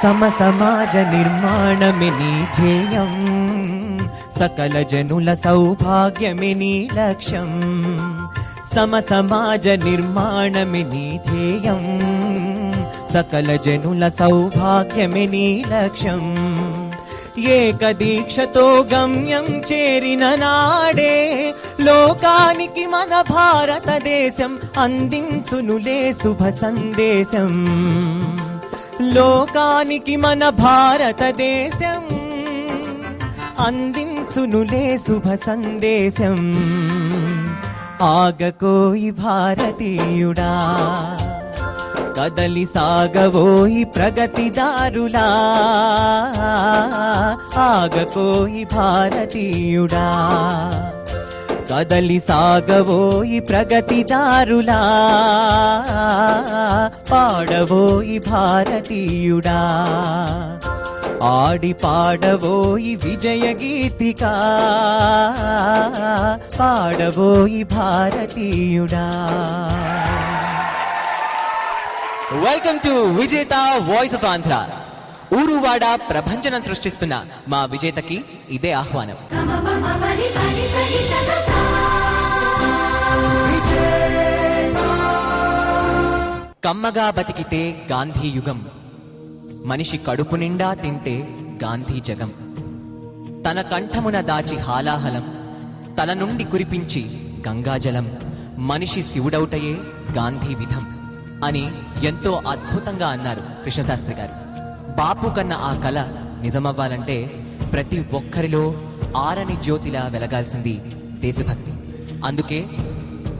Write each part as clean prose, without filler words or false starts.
సమసమాజ నిర్మాణమే నీ ధ్యేయం, సకల జనుల సౌభాగ్యమే నీ లక్ష్యం. సమసమాజ నిర్మాణమే నీ ధ్యేయం, సకల జనుల సౌభాగ్యమే నీ లక్ష్యం. ఏకదీక్షతో గమ్యం చేరిన నాడే లోకానికి మన భారతదేశం అందించునులే శుభ సందేశం. లోకానికి మన భారతదేశం అందించునులే శుభ సందేశం. ఆగకోయి భారతీయుడా, కదలి సాగవోయి ప్రగతిదారులా. ఆగకోయి భారతీయుడా, కదలి సాగవోయి ప్రగతిదారులా. పాడవోయి భారతీయుడా, ఆడి పాడవోయి విజయ గీతికా. పాడవోయి భారతీయుడా. వెల్కమ్ టు విజేత వాయిస్ ఆఫ్ ఆంధ్ర. ఊరువాడ ప్రభంజనం సృష్టిస్తున్న మా విజేతకి ఇదే ఆహ్వానం. కమ్మగా బతికితే గాంధీ యుగం, మనిషి కడుపు నిండా తింటే గాంధీ జగం. తన కంఠమున దాచి హాలాహలం, తల నుండి కురిపించి గంగాజలం. మనిషి శివుడౌటయే గాంధీ విధం అని ఎంతో అద్భుతంగా అన్నారు కృష్ణశాస్త్రి గారు. బాపు కన్న ఆ కళ నిజమవ్వాలంటే ప్రతి ఒక్కరిలో ఆరని జ్యోతిలా వెలగాల్సింది దేశభక్తి. అందుకే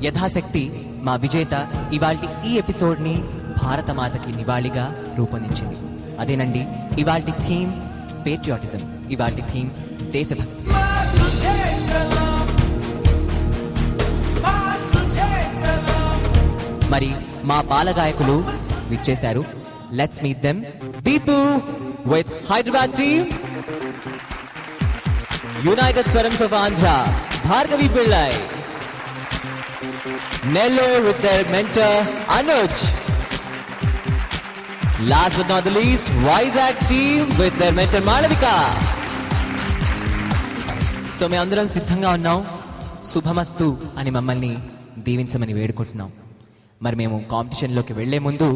యథాశక్తి మా విజేత ఇవాల్టి ఈ ఎపిసోడ్ని భారతమాతకి నివాళిగా రూపొందించింది. అదేనండి ఇవాల్టి థీమ్ పేట్రియాటిజం, ఇవాల్టి థీమ్ దేశభక్తి. మరి మా బాలగాయకులు విచ్చేశారు. Let's meet them. Deepu with Hyderabad team, united Swarams of Andhra Bhargavi Pillai, Nellore with their mentor Anuj. Last but not the least, Vizag's team with their mentor Malavika. So మేము అందరం సిద్ధంగా ఉన్నాం. శుభమస్తు అని మమ్మల్ని దీవించమని వేడుకుంటున్నాం. మరి మేము కాంపిటీషన్లోకి వెళ్లే ముందు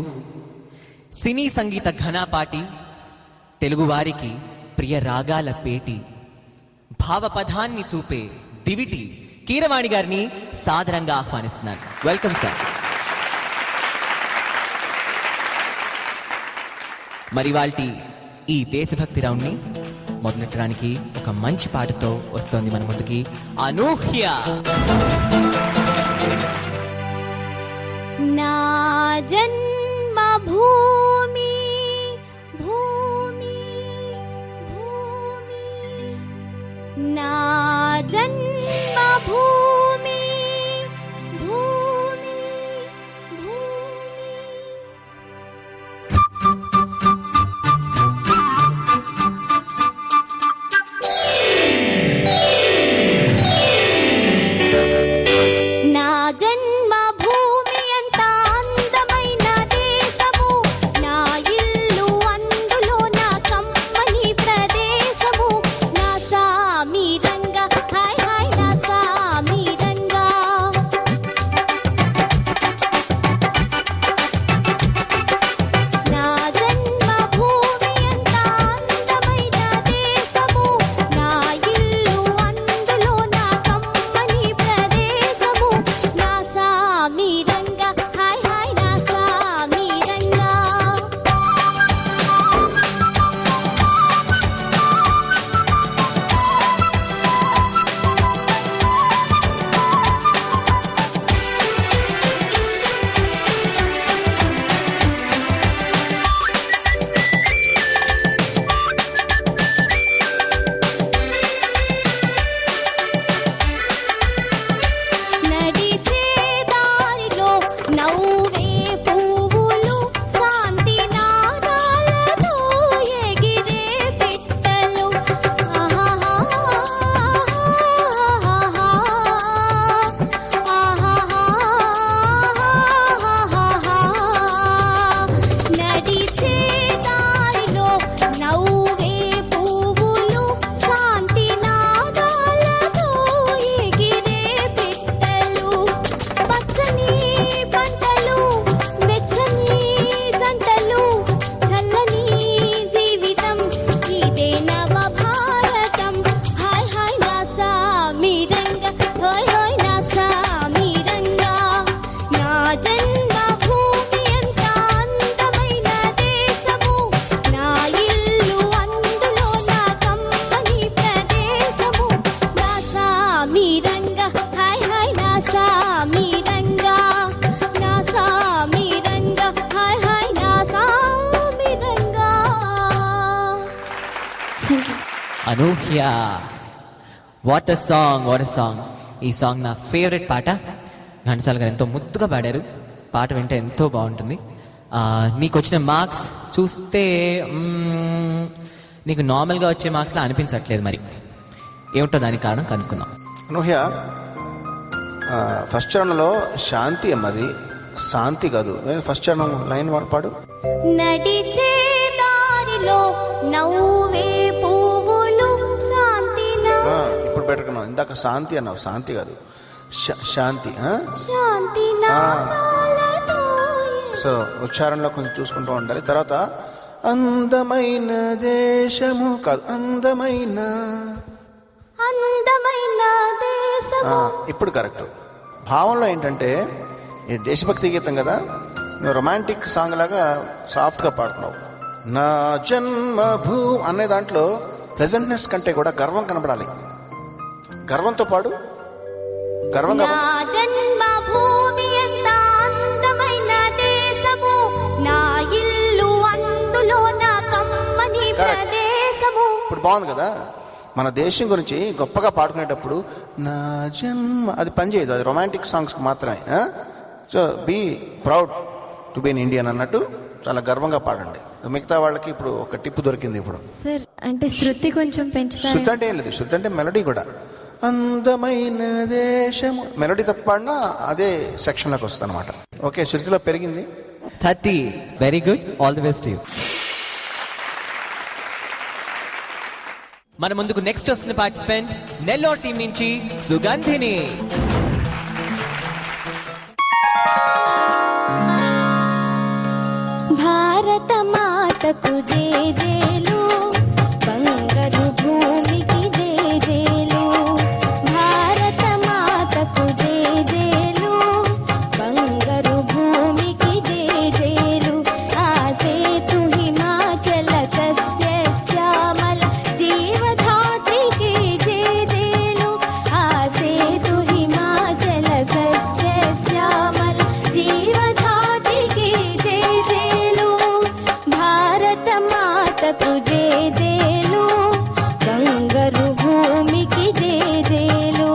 సినీ సంగీత ఘనాపాటి, తెలుగువారికి ప్రియ రాగాల పేటి, భావపదాన్ని చూపే దివిటి కీరవాణి గారిని సాదరంగా ఆహ్వానిస్తున్నారు. Welcome sir. మరి వాళ్ళ ఈ దేశభక్తి రౌండ్ ని మొదలెట్టడానికి ఒక మంచి పాటతో వస్తోంది మన ముందుకి అనూహ్య. నా జన్మ భూమి భూమి భూమి, నా జన్మ భూమి భూమి భూమి. నా జన్మ భూమి అంత అందమైన దేశము, నా Anuhya, what a song, what a song. ఈ సాంగ్ నా ఫేవరెట్ పాట. ఘంటసాల గారు ఎంతో ముద్దుగా పాడారు. పాట వింటే ఎంతో బాగుంటుంది. నీకు వచ్చిన మార్క్స్ చూస్తే నీకు నార్మల్గా వచ్చే మార్క్స్లా అనిపించట్లేదు. మరి ఏమిటో దానికి కారణం కనుక్కుందాం. అనూహ్య, ఫస్ట్ చరణంలో శాంతి అమ్మది, శాంతి కాదు. ఫస్ట్ చరణం లైన్ పాడు. నడిచే దారిలో నవ్వే పువ్వులు శాంతి ఇప్పుడు పెట్టుకున్నావు. ఇందాక శాంతి అన్నావు, శాంతి కాదు, శాంతి. శాంతి సో ఉచ్చారణలో కొంచెం చూసుకుంటూ ఉండాలి. తర్వాత అందమైన దేశము కాదు, అందమైన దేశము. ఇప్పుడు కరెక్ట్. భావంలో ఏంటంటే ఇది దేశభక్తి గీతం కదా, నువ్వు రొమాంటిక్ సాంగ్ లాగా సాఫ్ట్గా పాడుతున్నావు. నా జన్మభూ అనే దాంట్లో ప్లెజెంట్నెస్ కంటే కూడా గర్వం కనబడాలి. గర్వంతో పాడు. గర్వంగా నా జన్మభూమి ఎంత అందమైన దేశము, నా ఇల్లు అందులో నా కమ్మని ప్రదేశము. ఇప్పుడు బాగుంది కదా. మన దేశం గురించి గొప్పగా పాడుకునేటప్పుడు నా జన్మ అది పనిచేయదు, అది రొమాంటిక్ సాంగ్స్కి మాత్రమే. So be proud to be in Indian అన్నట్టు చాలా గర్వంగా పాడండి. మిగతా వాళ్ళకి ఇప్పుడు ఒక టిప్ దొరికింది. ఇప్పుడు సార్ అంటే శృతి కొంచెం పెంచుతారు. శృతి అంటే ఏం లేదు, శృతి అంటే మెలడీ కూడా. అందమైన దేశము మెలడీ తప్ప పాడినా అదే సెక్షన్లోకి వస్తుంది అనమాట. ఓకే, శృతిలో పెరిగింది. 30. Very good, all the best you. మన ముందుకు నెక్స్ట్ వస్తున్న పార్టిసిపెంట్ నెల్లూరు టీం నుంచి సుగంధిని. భారత మాతకు జేజేలు, బంగారు భూమికి జేజేలు. భారత మాతకు జేజేలు, బంగారు భూమికి జేజేలు. ఆసేతు హిమాచల సస్య శ్యామల జీవధాత్రికి జేజేలు. ఆసేతు హిమాచల సస్య శ్యామల జీవధాత్రికి జేజేలు. భారత మాతకు జేజేలు, బంగారు భూమికి జేజేలు.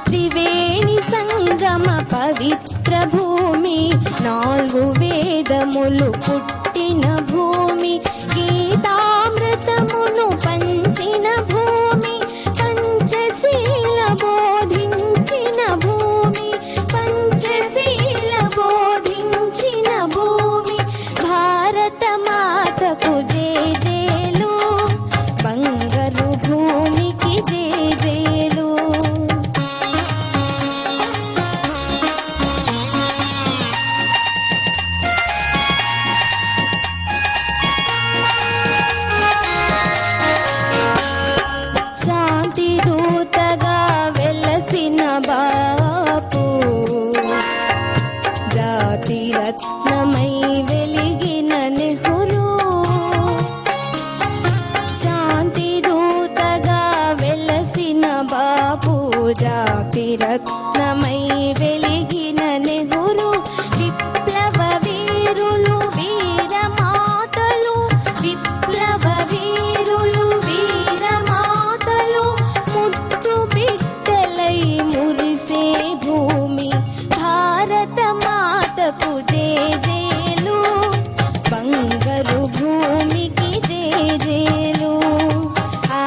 త్రివేణి సంగమ పవిత్ర భూమి, 4 వేదములు పుట్టిన భూమి. గీతామృతమును పంచిన భూమి, పంచశీల బోధించిన భూమి. పంచశీల బోధించిన భూమి. భారత మాతకు జేజేలు, బంగారు భూమికి జేజేలు. శాంతి దూతగా వెలసిన బాపు, జాతి రత్నమై వెలిగిన నెహ్రూ. శాంతి దూతగా వెలసిన బాపు, జాతి రత్నమై వెలిగిన నెహ్రూ. విప్లవ వీరులు వీరమాతలు, విప్లవ వీరులు వీరమాతలు. ముద్దు బిడ్డలై మురిసే భూమి. భారత మాతకు జేజేలు, బంగారు భూమికి జేజేలు. ఆ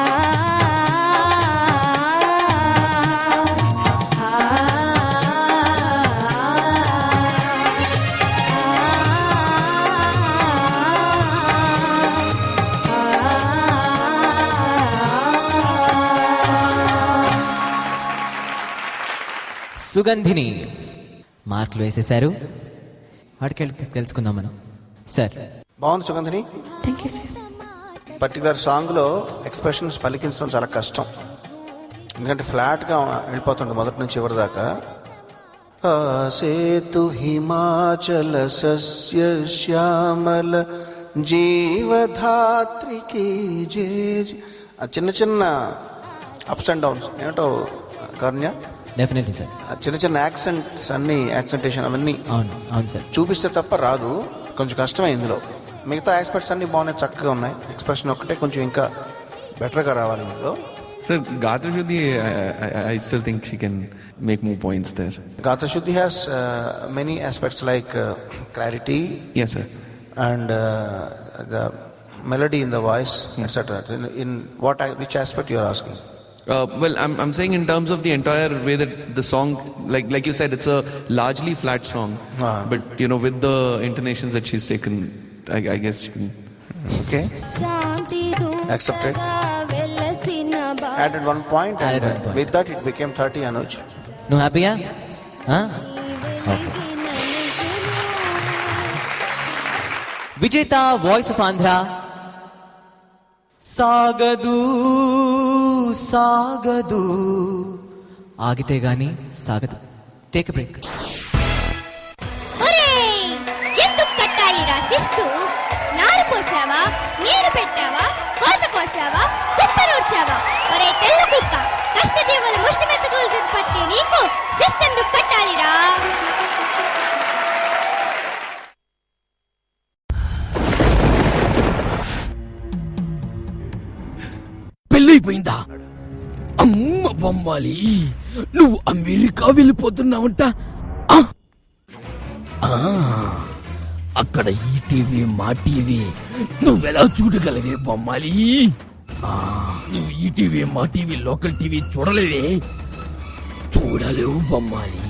సుగంధిని మార్కులు వేసేశారు. వాడికి తెలుసుకుందాం మనం. సార్ బాగుంది Sugandhini. Thank you sir. Particular సాంగ్లో ఎక్స్ప్రెషన్స్ పలికించడం చాలా కష్టం. ఎందుకంటే ఫ్లాట్గా వెళ్ళిపోతుండే మొదటి నుంచి చివరి దాకా. సేతు హిమాచల సస్య శ్యామల జీవధాత్రికి జే. ఆ చిన్న చిన్న అప్స్ అండ్ డౌన్స్ ఏమిటో కర్ణ్య, డెఫినెట్లీ సార్. ఆ చిన్న చిన్న యాక్సెంట్స్ అన్నీ, యాక్సెంటేషన్ అవన్నీ అవును అవును సార్. చూపిస్తే తప్ప రాదు, కొంచెం కష్టమే ఇందులో. మిగతా ఆస్పెక్ట్స్ అన్నీ బాగున్నాయి, చక్కగా ఉన్నాయి. ఎక్స్ప్రెషన్ ఒక్కటే కొంచెం ఇంకా బెటర్గా రావాలి ఇందులో. Sir, Gatra Shuddhi, I still think she can make more points there. Gatra Shuddhi has many aspects like clarity. Yes, sir. And the melody in the voice, etc. In which aspect you are asking? Well, I'm saying in terms of the entire way that the song, like you said, it's a largely flat song. But you know, with the intonations that she's taken, I guess she can. Okay. Accepted. Added 1 point, and Added 1 point. with that it became 30. Anuj, నువ్వు హ్యాపీయా? Okay. విజేత voice of Andhra. సాగదు సాగదు, ఆగితే గాని సాగదు. Take break. ఎందుకు కట్టాలిరా శిస్తు? నారు పోసావా, నీరు పెట్టావా, కోత కోసావా, కుప్పనూర్చావా? ఒరే తెల్ల కుక్క, కష్టజీవుల ముష్టి మెతుకులు పట్టి నీకు శిస్తెందుకు కట్టాలిరా? పెళ్ళైపోయిందా? అమ్మ బొమ్మాలి, నువ్వు అమెరికా వెళ్ళిపోతున్నావంట. అక్కడ ఈ టీవీ మా టీవీ నువ్వెలా చూడగలవే బొమ్మాలి? నువ్వు ఈ టీవీ మా టీవీ లోకల్ టీవీ చూడలేవే? చూడలేవు బొమ్మాలి.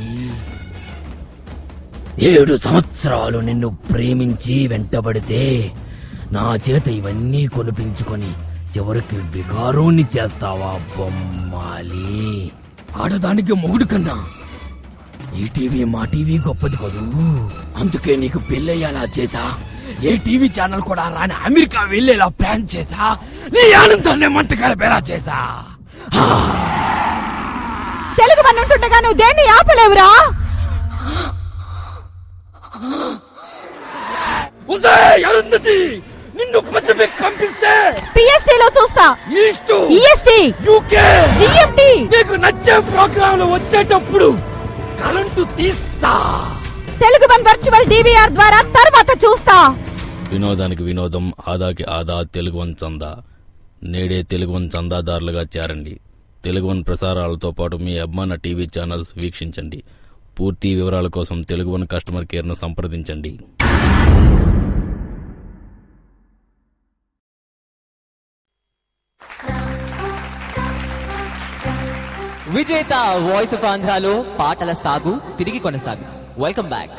7 సంవత్సరాలు నిన్ను ప్రేమించి వెంటబడితే నా చేత ఇవన్నీ కొనిపించుకొని చివరికి బిగారోని చేస్తావా బొమ్మాలి? ఆడదానికి మొగుడు కన్నా ఈ టీవీ మా టీవీ గొప్పది కదూ. అందుకే నీకు పెళ్ళయ్యేలా చేసా, ఏ టీవీ ఛానల్ కూడా రాని అమెరికా వెళ్ళేలా ప్లాన్ చేసా, నీ ఆనందాన్ని మంట కలిపేలా చేసా. తెలుగు వన్నుంటుండగా నువ్వు దేన్ని ఆపలేవురా? అరుంధతి, నిన్ను పసిఫిక్ పంపిస్తే పిఎస్టీ లో చూస్తా. East, EST, UK, GMT. నీకు నచ్చే ప్రోగ్రాంలు వచ్చేటప్పుడు కరెంటు తీస్తా. తెలుగు వన్ వర్చువల్ డివిఆర్ ద్వారా తర్వాత చూస్తా. వినోదానికి వినోదం, ఆదాకి ఆదా. తెలుగు వన్ చందా. నేడే తెలుగు వన్ చందాదారులుగా చేరండి. తెలుగు వన్ ప్రసారాలతో పాటు మీ అభిమాన టీవీ ఛానల్స్ వీక్షించండి. పూర్తి వివరాల కోసం తెలుగు వన్ కస్టమర్ కేర్ను సంప్రదించండి. విజేత వాయిస్ ఆఫ్ ఆంధ్రాలో పాటల సాగు తిరిగి కొనసాగు. Welcome back.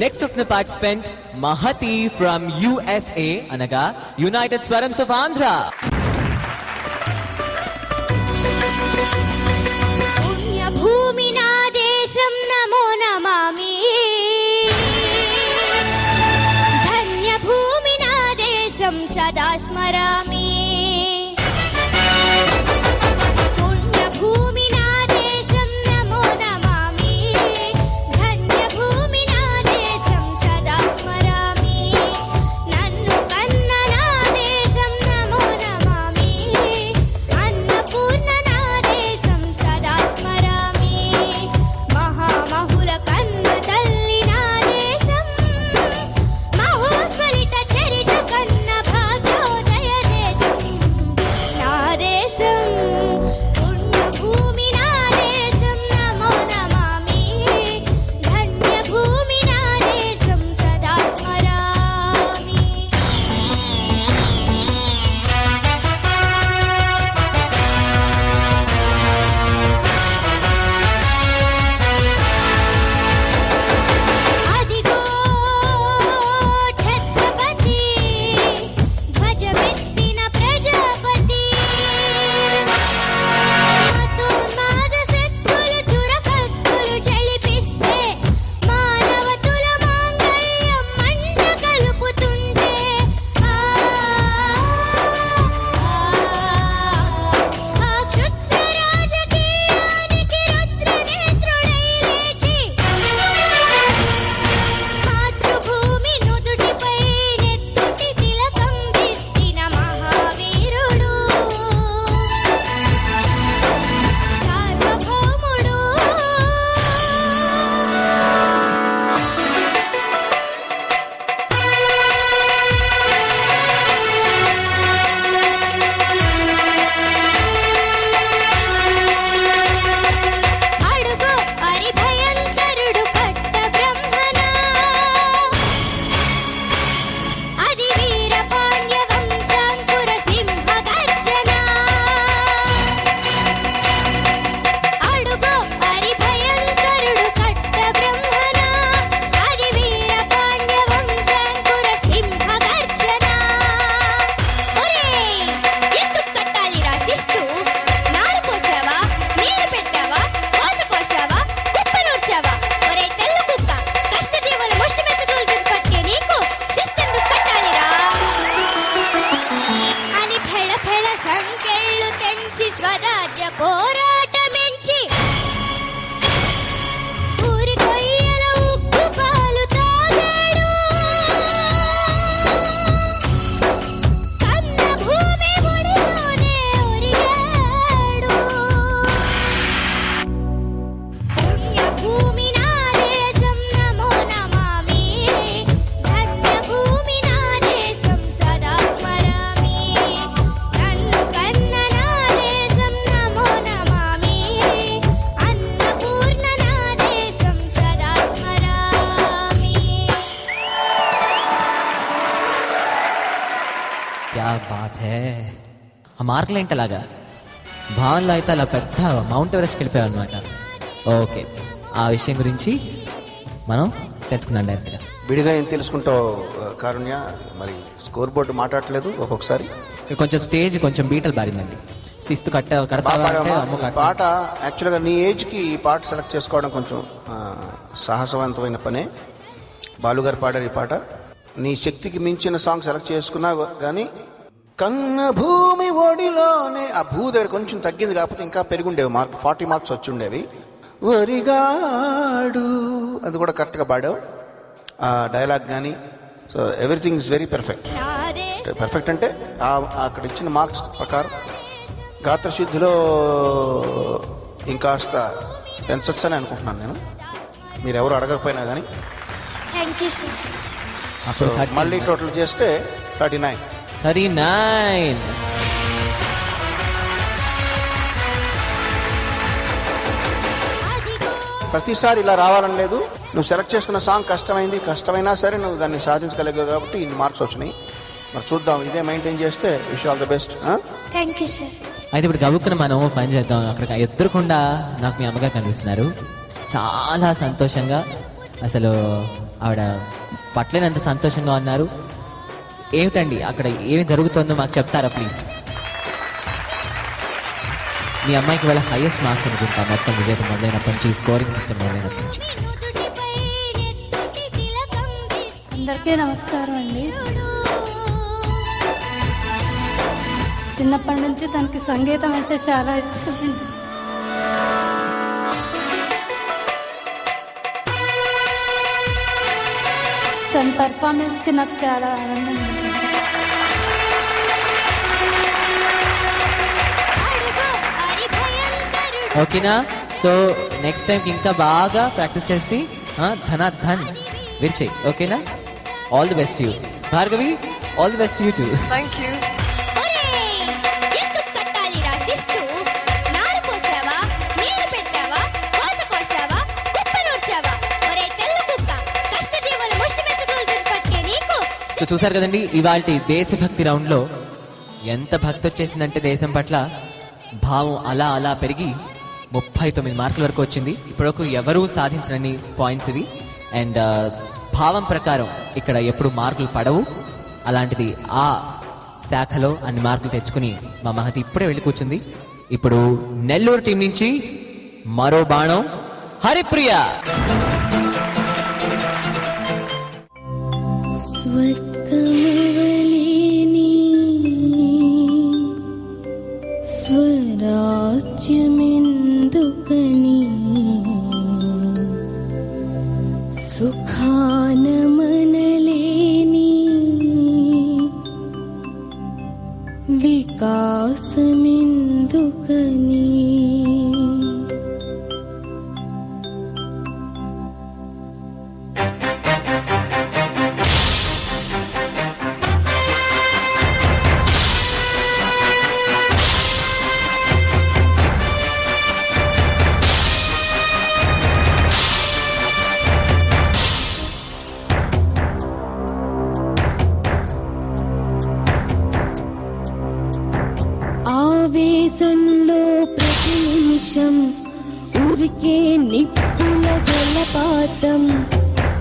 నెక్స్ట్ వస్తున్న పార్టిసిపెంట్ మహతి ఫ్రమ్ USA, అనగా యునైటెడ్ స్వరమ్స్ ఆఫ్ ఆంధ్ర. పుణ్యభూమి నా దేశం నమో నమామి, ధన్యభూమి నా దేశం సదా స్మరామి. పుణ్యభూమి నా దేశం నమో నమామి, ధన్యభూమి నా దేశం సదా స్మరామి. నన్ను కన్న నా దేశం నమో నమామి, అన్నపూర్ణ నా దేశం సదా స్మరామి. మహామహుల కన్న తల్లి నా దేశం, మహోత్ఫలిత చరిత కన్న భాగ్యోదయ దేశం క్యా బాత్ హే. ఆ మార్కులు ఏంటి అలాగా? భావనలో అయితే అలా పెద్ద మౌంట్ ఎవరెస్ట్కి వెళ్ళిపోయాం అనమాట. ఓకే, ఆ విషయం గురించి మనం తెలుసుకుందాం డైరెక్ట్గా. విడిగా ఏం తెలుసుకుంటావు కారుణ్య? మరి స్కోర్ బోర్డు మాట్లాడలేదు ఒక్కొక్కసారి. కొంచెం స్టేజ్ కొంచెం బీటలు బారిందండి. శిస్తు పాట యాక్చువల్గా నీ ఏజ్కి ఈ పాట సెలెక్ట్ చేసుకోవడం కొంచెం సాహసవంతమైన పనే. బాలుగారు పాడారు ఈ పాట. నీ శక్తికి మించిన సాంగ్ సెలెక్ట్ చేసుకున్నా కానీ కన్న భూమి ఒడిలోనే ఆ భూ దగ్గర కొంచెం తగ్గింది, కాకపోతే ఇంకా పెరుగుండేవి మార్క్. 40 మార్క్స్ వచ్చి ఉండేవి. వరిగాడు అది కూడా కరెక్ట్గా పాడావు. ఆ డైలాగ్ కానీ so everything is very perfect. Perfect అంటే అక్కడ ఇచ్చిన మార్క్స్ ప్రకారం గాత్రశుద్ధిలో ఇంకాస్త పెంచొచ్చని అనుకుంటున్నాను నేను, మీరు ఎవరు అడగకపోయినా కానీ. Thank you sir. సో మళ్ళీ టోటల్ చేస్తే 39. ప్రతిసారి ఇలా రావాలని లేదు. నువ్వు సెలెక్ట్ చేసుకున్న సాంగ్ కష్టమైనా సరే నువ్వు దాన్ని సాధించగలిగావు కాబట్టి ఇన్ని మార్క్స్ వచ్చినాయి. మరి చూద్దాం, ఇదే మెయింటైన్ చేస్తే wish all the best. Thank you sir. అయితే ఇప్పుడు గబుక్కున మనం పని చేద్దాం. అక్కడ ఎదురుకుండా నాకు మీ అమ్మగారు కనిపిస్తున్నారు. చాలా సంతోషంగా, అసలు ఆవిడ పట్లేనంత సంతోషంగా ఉన్నారు. ఏమిటండి అక్కడ ఏమి జరుగుతుందో మాకు చెప్తారా ప్లీజ్? మీ అమ్మాయికి వాళ్ళ హైయెస్ట్ మార్క్స్ అనుకుంటా మొత్తం విజేత మొదలైనప్పటి నుంచి, స్కోరింగ్ సిస్టమ్ మొదలైనప్పటి నుంచి. అందరికీ నమస్కారం అండి. చిన్నప్పటి నుంచి తనకి సంగీతం అంటే చాలా ఇష్టం. తన పర్ఫార్మెన్స్కి నాకు చాలా ఆనందం ఉంది. ఓకేనా? సో నెక్స్ట్ టైంకి ఇంకా బాగా ప్రాక్టీస్ చేసి ధన్ విరిచేయి. ఓకేనా? All the best you. Bhargavi, all the best you two. Thank you. So చూసారు కదండి ఇవాల్టి దేశభక్తి రౌండ్లో ఎంత భక్తి వచ్చేసిందంటే దేశం పట్ల భావం అలా అలా పెరిగి 39 మార్కుల వరకు వచ్చింది. ఇప్పటివరకు ఎవరూ సాధించని పాయింట్స్ ఇవి. అండ్ భావం ప్రకారం ఇక్కడ ఎప్పుడు మార్కులు పడవు. అలాంటిది ఆ శాఖలో అన్ని మార్కులు తెచ్చుకుని మా మహతి ఇప్పుడే వెళ్ళి కూర్చుంది. ఇప్పుడు నెల్లూరు టీం నుంచి మరో బాణం హరిప్రియ. స్వర్గమవలేని స్వరాజ్యమెందుకని సుఖానమనలేని వికాసమెందుకని ఆవేశంలో ప్రతి నిమిషం ఉరికే నిప్పుల జలపాతం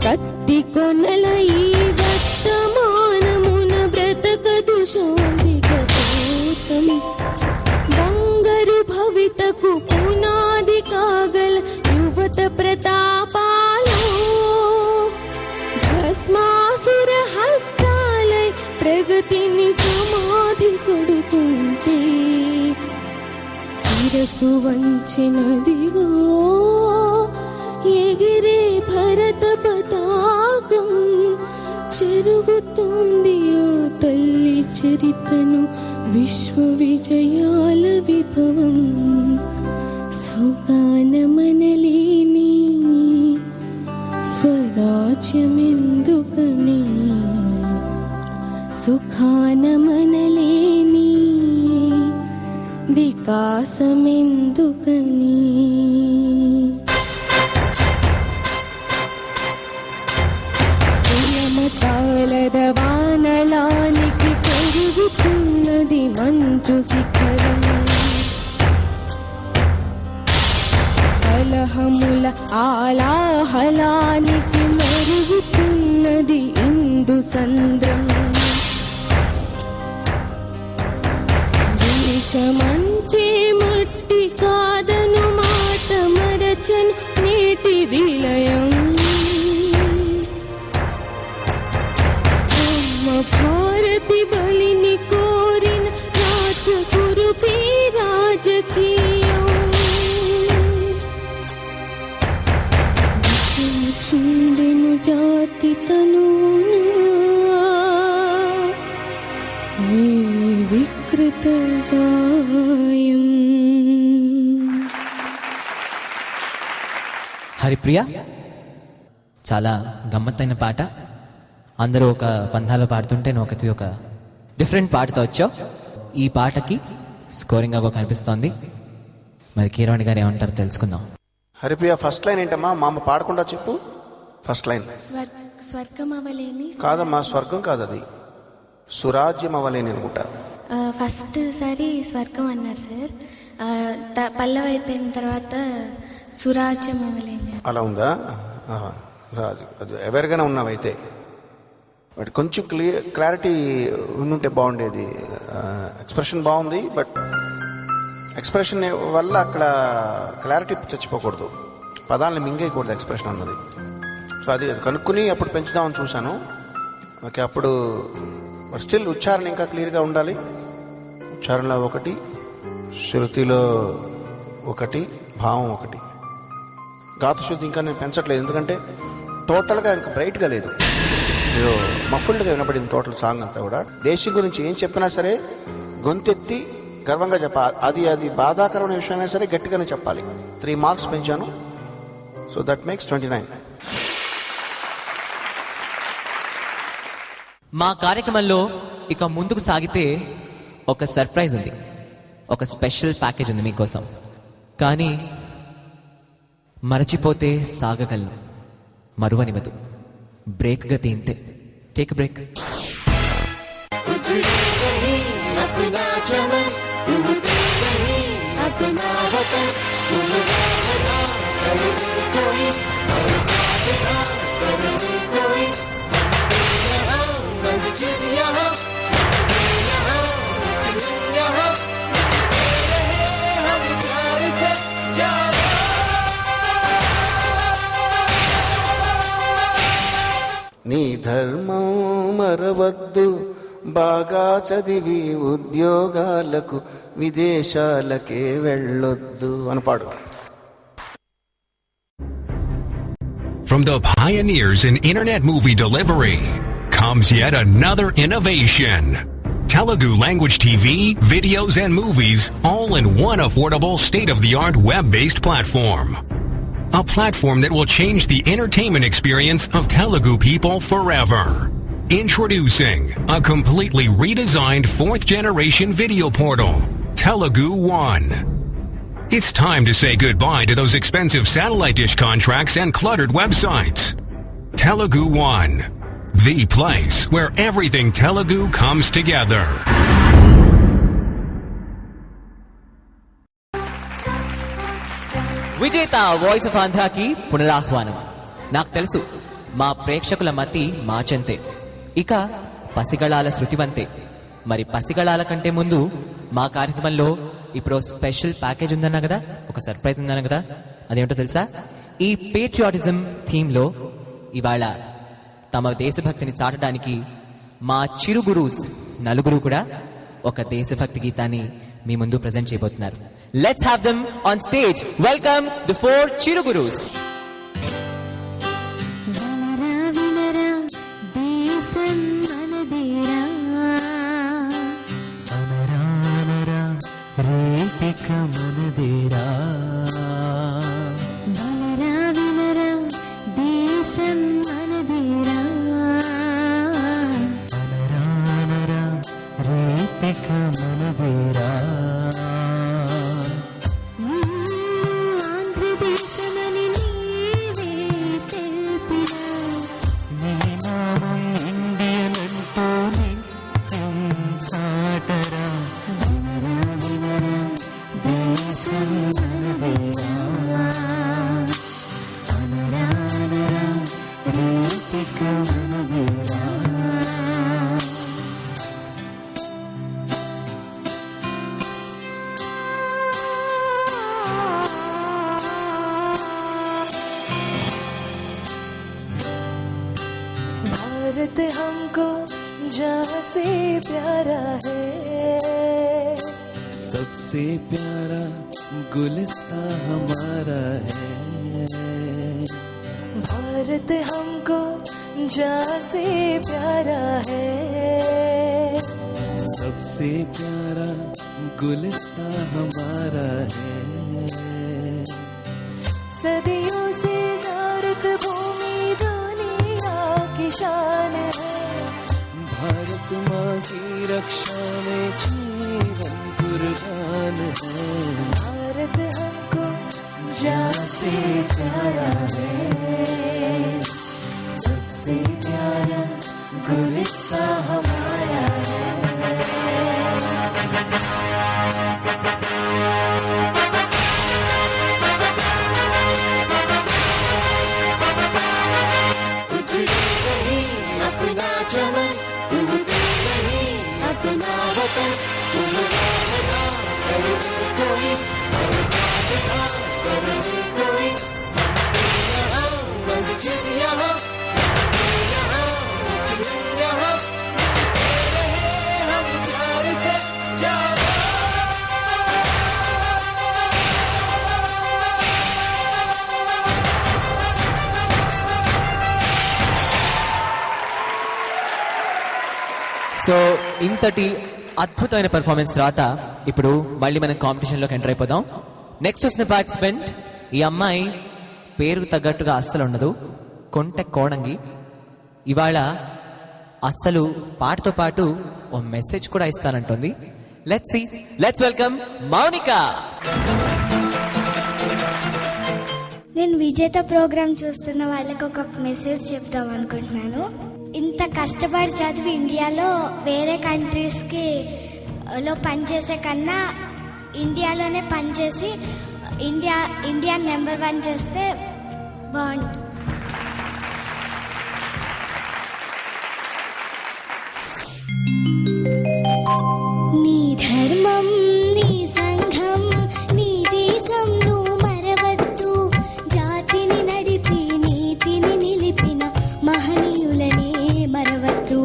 కత్తి కొనల ఈ వర్తమానమున బ్రతకదు శాంతిగతం బంగారు భవితకు పునాది కాగల యువత ప్రతాపాలు భస్మాసుర హస్తాలై ప్రగతిని సమాధి కొడుతుంటే శిరసు వంచినదిగో ఎగిరే భరత పతాకం చెరుగుతోంది ఆ తల్లి చరితను విశ్వ విజయాల విభవం సుగానమనలేని స్వరాజ్యమెందుకని సుఖానమనలేని వికాసమెందుకని మతాలద వానలానికి కరుగుతూ మంచు శిఖరం కలహముల ఆలాహలానికి మరుగుతున్నది ఇందు సంద్రం దేశమంటే మట్టి కాదను మాట మరచను నేటి విలయం భారతి బలిని కోరిన రాజగురుపే రాజకీయం చిందెను జాతి తనువున ఈ వికృత గాయం. హరిప్రియ, చాలా గమ్మత్తైన పాట. అందరూ ఒక పంధాలో పాడుతుంటే నువ్వు ఒక డిఫరెంట్ పాటతో వచ్చావు. ఈ పాటకి స్కోరింగ్ గా కనిపిస్తోంది. మరి కీరవాణి గారు ఏమంటారో తెలుసుకుందాం. హరిప్రియ, ఫస్ట్ లైన్ ఏంటమ్మా? మా అమ్మ పాడకుండా చెప్పు. ఫస్ట్ లైన్ స్వర్గం అవలేని కాదమ్మా, స్వర్గం కాదు, అది సురాజ్యం అవ్వలేని అనుకుంటా. ఫస్ట్ సారి స్వర్గం అన్నారు సార్, పల్లవి అయిపోయిన తర్వాత సురాజ్యం అవలేని. అలా ఉందా? రాదు, అది ఎవరికైనా ఉన్నావైతే. బట్ కొంచెం క్లారిటీ ఉండుంటే బాగుండేది. ఎక్స్ప్రెషన్ బాగుంది, బట్ ఎక్స్ప్రెషన్ వల్ల అక్కడ క్లారిటీ చచ్చిపోకూడదు, పదాలను మింగేయకూడదు ఎక్స్ప్రెషన్ అన్నది. సో అది కనుక్కుని అప్పుడు పెంచుదామని చూశాను. ఓకే, అప్పుడు స్టిల్ ఉచ్చారణ ఇంకా క్లియర్గా ఉండాలి. ఉచ్చారణలో ఒకటి, శృతిలో ఒకటి, భావం ఒకటి. గాతశుద్ధి ఇంకా నేను పెంచట్లేదు, ఎందుకంటే టోటల్గా ఇంకా బ్రైట్గా లేదు, మఫుల్డ్గా వినపడింది టోటల్ సాంగ్ అంతా కూడా. దేశం గురించి ఏం చెప్పినా సరే గొంతెత్తి గర్వంగా చెప్పాలి. అది బాధాకరమైన విషయమైనా సరే గట్టిగానే చెప్పాలి. 3 మార్క్స్ పెంచాను. So that makes 29. మా కార్యక్రమంలో ఇక ముందుకు సాగితే ఒక సర్ప్రైజ్ ఉంది, ఒక స్పెషల్ ప్యాకేజ్ ఉంది మీకోసం. కానీ మరచిపోతే సాగగలను, మరువనివ్వదు. బ్రేక్ గతి ఇంతే. Take break. నీ ధర్మం మరవద్దు, బాగా చదివి ఉద్యోగాలకు విదేశాలకే వెళ్ళొద్దు అని పాడు. From the pioneers in internet movie delivery comes yet another innovation. Telugu language TV, videos and movies all in one affordable state-of-the-art web-based platform. A platform that will change the entertainment experience of Telugu people forever. Introducing a completely redesigned 4th-generation video portal, Telugu One. It's time to say goodbye to those expensive satellite dish contracts and cluttered websites. Telugu One, the place where everything Telugu comes together. విజేత voice of ఆంధ్రాకి పునరాహ్వానం. నాకు తెలుసు మా ప్రేక్షకుల మతి మాచంతే, ఇక పసిగళాల శృతివంతే. మరి పసిగళాల కంటే ముందు మా కార్యక్రమంలో ఇప్పుడు స్పెషల్ ప్యాకేజ్ ఉందన్నా కదా, ఒక సర్ప్రైజ్ ఉందన్నా కదా. అదేంటో తెలుసా? ఈ పేట్రియాటిజం థీమ్లో ఇవాళ తమ దేశభక్తిని చాటడానికి మా చిరు గురూస్ నలుగురు కూడా ఒక దేశభక్తి గీతాన్ని మీ ముందు ప్రజెంట్ చేయబోతున్నారు. Let's have them on stage. Welcome the 4 చిరు గురూస్. ఆంధ్రదేశమని నీ सबसे प्यारा है, सबसे प्यारा गुलिस्तां हमारा है। भारत हमको जहाँ से प्यारा है, सबसे प्यारा गुलिस्तां हमारा है। सदियों से भारत भूमि दुनिया की शान है, भारत माँ की रक्षा में जीवन कुर्बान है। भारत हमको जहाँ से प्यारा है, सबसे प्यारा गुलिस्तां हमारा है। अपना चमन टूटे नहीं अपना वतन, करे कोई यहाँ मस्जिद यहाँ मुस्लिम यहाँ हम प्यार से जाओ। సో ఇంతటి అద్భుతమైన పెర్ఫార్మెన్స్ తర్వాత ఇప్పుడు మళ్ళీ మనం కాంపిటీషన్లోకి ఎంటర్ అయిపోదాం. నెక్స్ట్ వచ్చిన పార్టిసిపెంట్, ఈ అమ్మాయి పేరుకు తగ్గట్టుగా అస్సలు ఉండదు, కొంటె కోడంగి. ఇవాళ అస్సలు పాటతో పాటు ఓ మెసేజ్ కూడా ఇస్తానంటుంది. Let's welcome Mounika. నేను విజేత ప్రోగ్రామ్ చూస్తున్న వాళ్ళకి ఒక మెసేజ్ చెప్దాం అనుకుంటున్నాను. ఇంత కష్టపడి చదివి ఇండియాలో వేరే కంట్రీస్కి లో పనిచేసే కన్నా ఇండియాలోనే పనిచేసి ఇండియా నెంబర్ 1 చేస్తే బాగుంటుంది. నీ ధర్మం నీ సంఘం నీ దేశం నువ్వు మరవద్దు, జాతిని నడిపి నీతిని నిలిపిన మహనీయులనే మరవద్దు.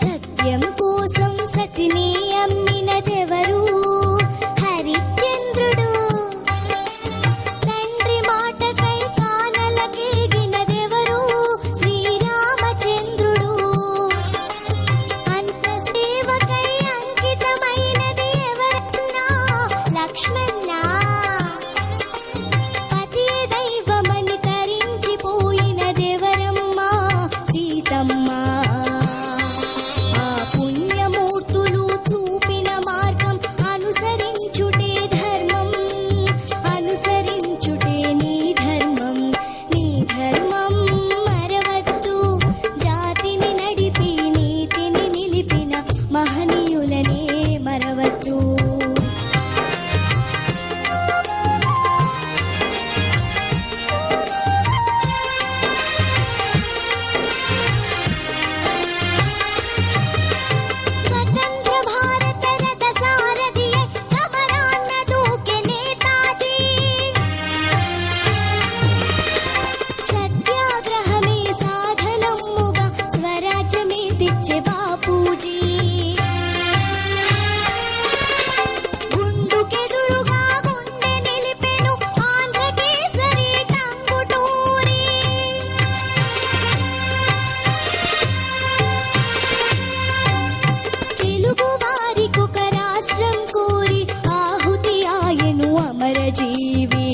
సత్యం కోసం సతిని అమ్మినదెవరు? హరిశ్చంద్రుడు. తండ్రి మాటకై కానలకేగినదెవరు? శ్రీరామచంద్రుడు. అంత సేవకై అంకితమైనది ఎవరన్నా? లక్ష్మణ. పతి దైవమని తరించిపోయినదెవరమ్మా? సీతమ్మ. ఆ పుణ్యమూర్తులు చూపిన మార్గం అనుసరించుటే ధర్మం, అనుసరించుటే నీ ధర్మం. నీ ధర్మం మరవద్దు, జాతిని నడిపి నీతిని నిలిపిన మహనీయులనే మరవద్దు. స్వతంత్ర భారత రథ సారథియే సమరాన్న దూకే నేతాజీ. సత్యాగ్రహమే సాధనముగా స్వరాజ్యమే తెచ్చే బాపూజీ. గుండుకెదురుగా గుండె నిలిపెను ఆంధ్రకేసరి టంగుటూరి. తెలుగు వారికొక రాష్ట్రం కోరి ఆహుతి ఆయను అమరజీవి.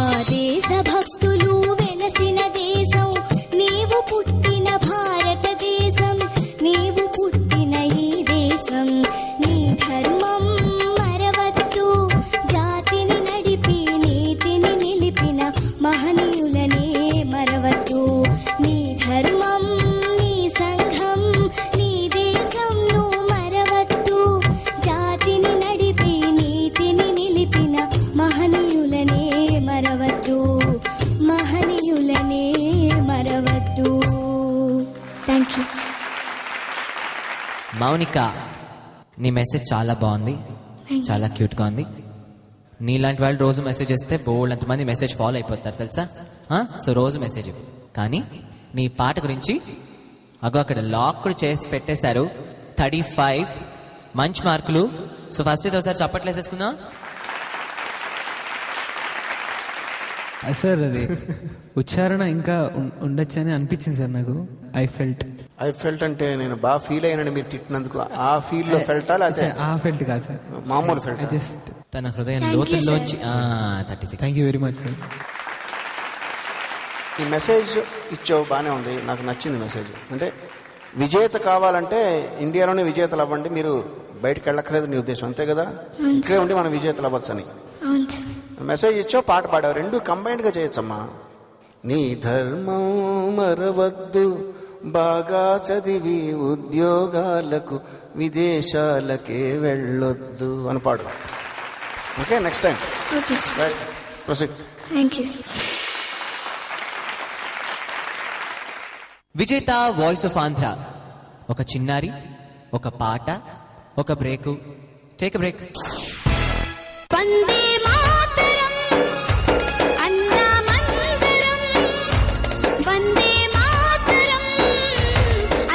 ఆ దేశ భక్తులు వెలసిన దేశం నీవు పుట్టిన భారతదేశం, నీవు పుట్టిన ఈ దేశం. నీ ధర్మం మరవద్దు, జాతిని నడిపి నీతిని నిలిపిన మహనీయులనే మరవద్దు. నీ ధర్మం నీ సంఘం నీ దేశం నువ్వు మరవద్దు, జాతిని నడిపి నీతిని నిలిపిన మహనీయులనే మరవద్దు, మహనీయులనే మరవద్దు. Thank you. మౌనిక నీ మెసేజ్ చాలా బాగుంది, చాలా క్యూట్గా ఉంది. నీలాంటి వాళ్ళు రోజు మెసేజ్ చేస్తే బోల్డ్ అంతమంది మెసేజ్ ఫాలో అయిపోతారు తెలుసా. సో రోజు మెసేజ్ ఇవ్వు. కానీ నీ పాట గురించి అగో అక్కడ లాక్ కూడా చేసి పెట్టేశారు. 35 మంచి మార్కులు. సో ఫస్ట్ ఇది ఒకసారి చప్పట్లు వేసేసుకుందాం. సార్ అది ఉచ్చారణ ఇంకా ఉండొచ్చని అనిపించింది సార్ నాకు. ఐ ఫెల్ట్ అంటే నేను బాగా ఫీల్ అయినాను మీరు తిట్టినందుకు. ఆ ఫీల్ లో ఫెల్టా లేకపోతే ఆ ఫెల్ట్ కాదు సార్, మామూలు ఫెల్ట్. జస్ట్ తన హృదయం లోతుల్లోంచి 36. Thank you very much sir. ఈ మెసేజ్ ఇచ్చావు బాగానే ఉంది, నాకు నచ్చింది మెసేజ్. అంటే విజేత కావాలంటే ఇండియాలోనే విజేతలు అవ్వండి, మీరు బయటకు వెళ్ళక్కర్లేదు నీ ఉద్దేశం, అంతే కదా? ఇక్కడే ఉండి మనం విజేతలు అవ్వచ్చని మెసేజ్ ఇచ్చావు, పాట పాడావు, రెండు కంబైన్డ్గా చేయొచ్చమ్మా. నీ ధర్మం మరవద్దు, బాగా చదివి ఉద్యోగాలకు విదేశాలకే వెళ్ళొద్దు అని పాడు. Okay, next time right proceed. Thank you sir. విజేత వాయిస్ ఆఫ్ ఆంధ్ర. ఒక చిన్నారి, ఒక పాట, ఒక బ్రేకు. Take break. వందే మాతరం అందామందరం, వందే మాతరం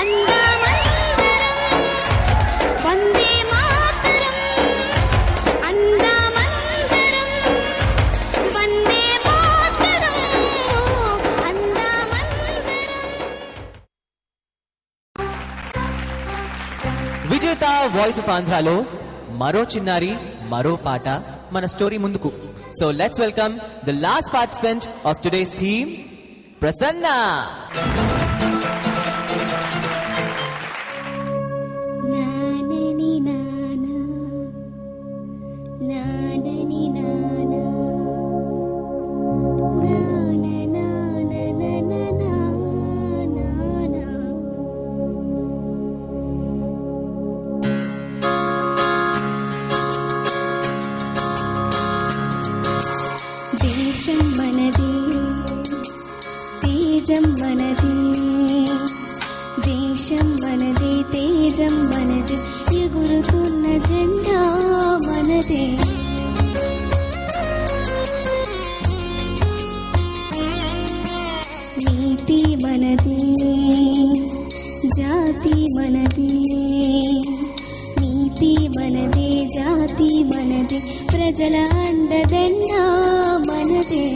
అందామందరం, వందే మాతరం అందామందరం, వందే మాతరం అందామందరం. విజేత వాయిస్ ఆఫ్ ఆంధ్రాలో మరో చిన్నారి, మరో పాట, మన స్టోరీ ముందుకు. So let's welcome the last participant of today's theme, Prasanna. నానని నానా, నానని నానా, నాన నాన నానా. దేశం మనది, తేజం మనది, దేశం మనది, తేజం మనది, ఎగురుతున్న జెండా మనదే. నీతి మనది, జాతి మనది, నీతి మనదే, జాతి మనది, ప్రజల అండదండ మనదే.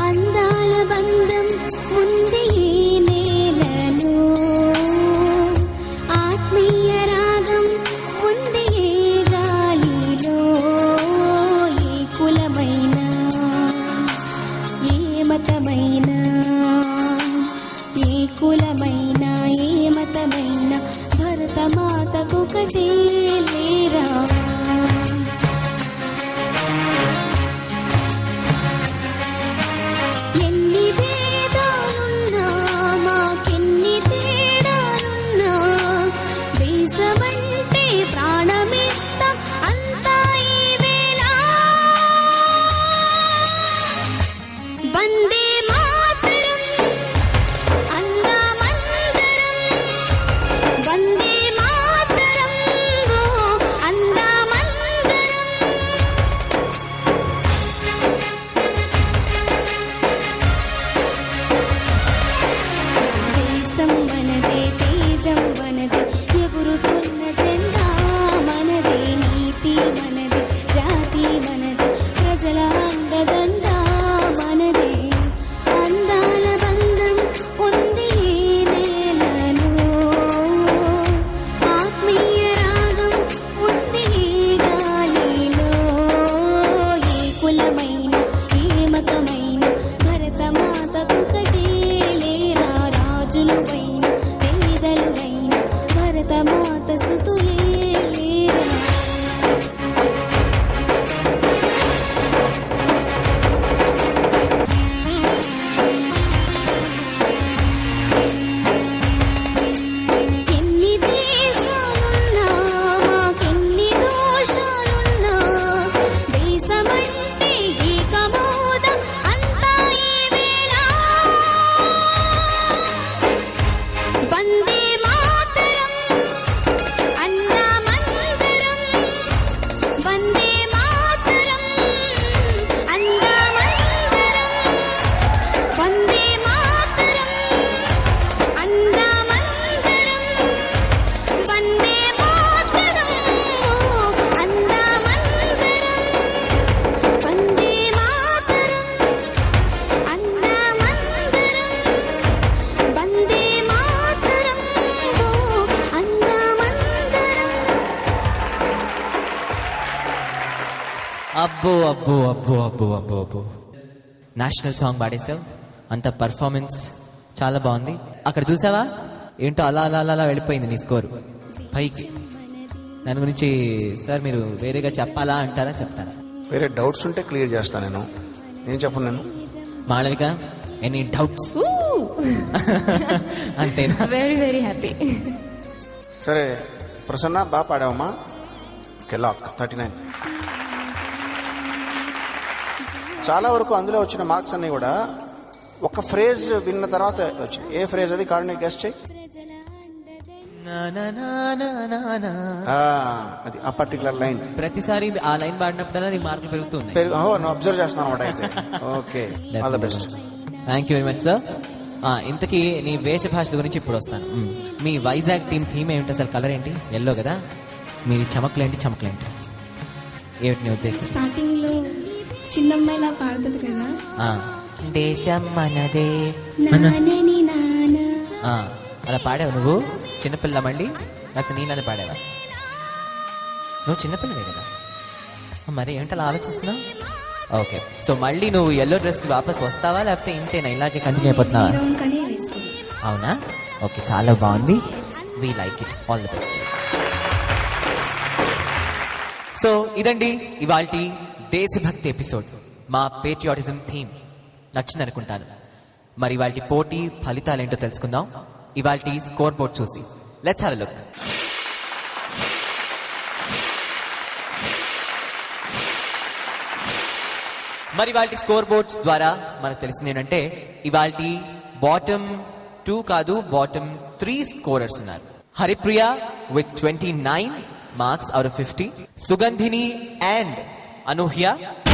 అందాల బంధం ఉంది ఈ నేలలో, ఆత్మీయ రాగం ఉంది ఏ గాలిలో. ఏ కులమైనా, ఏ మతమైనా, ఏ కులమైనా, ఏ మతమైనా, భరతమాతకొకటే లేరా. ఎన్ని భేదాలున్నా, మాకెన్ని తేడాలున్నా, దేశమంటే ప్రాణమిస్తాం అంతా ఈ వేళ. వందే మాతరం అందామందరం, వందే మాతరం అందామందరం. అబ్బో అబ్బో అబ్బో అబ్బో అబ్బో అబ్బో నేషనల్ సాంగ్ పాడేసావు. అంత పర్ఫార్మెన్స్ చాలా బాగుంది. అక్కడ చూసావా ఏంటో అలా అలా అలా అలా వెళ్ళిపోయింది నీ స్కోరు పైకి. దాని గురించి సార్ మీరు వేరేగా చెప్పాలా అంటారా, చెప్తారా? వేరే డౌట్స్ ఉంటే క్లియర్ చేస్తాను నేను. ఏం చెప్పను నేను. Malavika any doubts? అంతేనా? Very very happy. సరే ప్రసన్న బాగా పాడావమ్మా. కెలాక్ 39. చాలా వరకు అందులో వచ్చిన మార్క్స్ అన్నీ కూడా ఒక ఫ్రేజ్ విన్న తర్వాత వచ్చింది. ఏ ఫ్రేజ్ అది? కారణం గెస్ట్ చేయి. అది ఆ పర్టికులర్ లైన్. ప్రతిసారి ఆ లైన్ పాడినప్పుడల్లా నీ మార్కులు పెరుగుతున్నాయి. నువ్వు అబ్జర్వ్ చేస్తున్నావు అనమాట అయితే. Okay, all the best. Thank you very much sir. ఇంతకీ నీ వేష భాషల గురించి ఇప్పుడు వస్తాను. మీ వైజాగ్ టీం థీమ్ ఏమిటి అసలు? కలర్ ఏంటి? ఎల్లో కదా. మీ చమకులేంటి? చమకులేంటి? ఏమిటి నీ ఉద్దేశం? స్టార్టింగ్ లో చిన్నమ్మాయిలా పాడుతుంది కదా, దేశం మనదే నానని నాన్న. అలా పాడావు నువ్వు? చిన్నపిల్ల మళ్ళీ లేకపోతే నీళ్ళని పాడావా? నువ్వు చిన్నపిల్లవే కదా, మరి ఏంటి అలా ఆలోచిస్తున్నావు? ఓకే, సో మళ్ళీ నువ్వు ఎల్లో డ్రెస్కి వాపస్ వస్తావా లేకపోతే ఇంతేనా, ఇలాగే కంటిన్యూ అయిపోతున్నావా? అవునా? ఓకే, చాలా బాగుంది. We like it. All the best. So ఇదండి ఇవాల్టి దేశభక్తి ఎపిసోడ్. మా పేట్రియాటిజం థీమ్ నచ్చింది అనుకుంటాను. మరి ఇవాల్టి పోటీ ఫలితాలు ఏంటో తెలుసుకుందాం ఇవాల్టి స్కోర్ బోర్డ్ చూసి. Let's have a look. మరి ఇవాల్టి స్కోర్ బోర్డ్స్ ద్వారా మనకు తెలిసింది ఏంటంటే ఇవాల్టి బాటమ్ 2 కాదు, బాటమ్ 3 స్కోరర్స్ ఉన్నారు. Haripriya with 29 marks out of 50, Sugandhini and Anuhya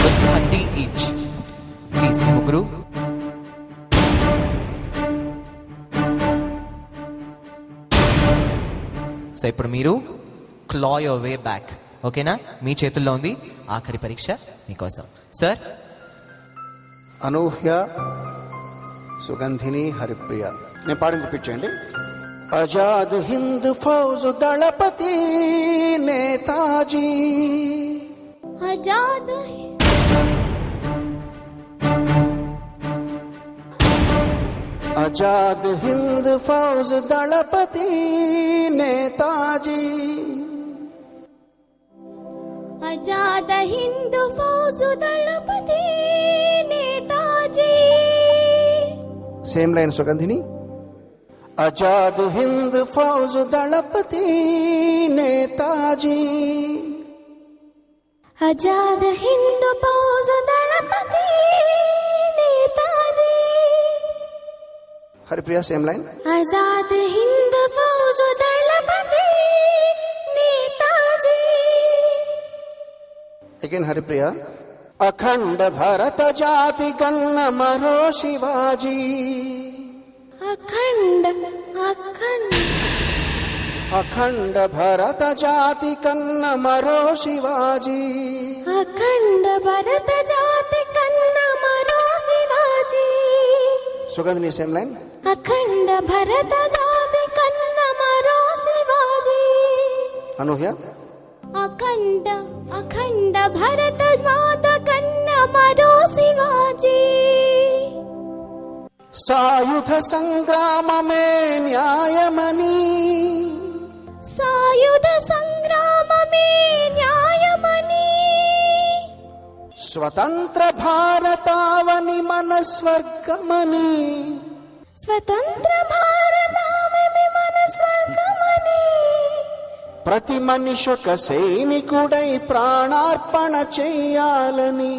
with 30 each. Please మీ ముగ్గురు. సో ఇప్పుడు మీరు క్లా యువర్ వే బ్యాక్. ఓకేనా? మీ చేతుల్లో ఉంది ఆఖరి పరీక్ష మీకోసం. సార్, అనూహ్య, సుగంధిని, హరిప్రియ. నేను పాడింది రిపీట్ చేయండి. ఆజాద్ హింద్ ఫౌజ్ దళపతి నేతాజీ, ఆజాద్ आजाद हिंद फौज दलपति नेताजी, आजाद हिंद फौज दलपति नेताजी. Same line Sugandhini. आजाद हिंद फौज दलपति नेताजी, आजाद हिंद फौज दलपति नेताजी. Haripriya same line. आजाद हिंद फौज दलपति नेताजी. अगेन हरिप्रिया. अखंड भारत जाति गन्न मरो शिवाजी, अखंड अखंड अखंड भारत जाति कन्न मरो शिवाजी, अखंड भारत जाति कन्न मरो शिवाजी. सुगंधिनी same line. अखंड भारत जाति कन्न मरो शिवाजी. అనూహ్య. अखंड अखंड भारत माता कन्न मरो शिवाजी. सायुध संग्राम में न्यायमणि, सायुध संग्राम में न्यायमणि. स्वतंत्र भारतावनि मन स्वर्गमणि, स्वतंत्र भारतावनि मन स्वर्गमणि. ప్రతి మనిషొక సైనికుడై ప్రాణార్పణ చేయాలని,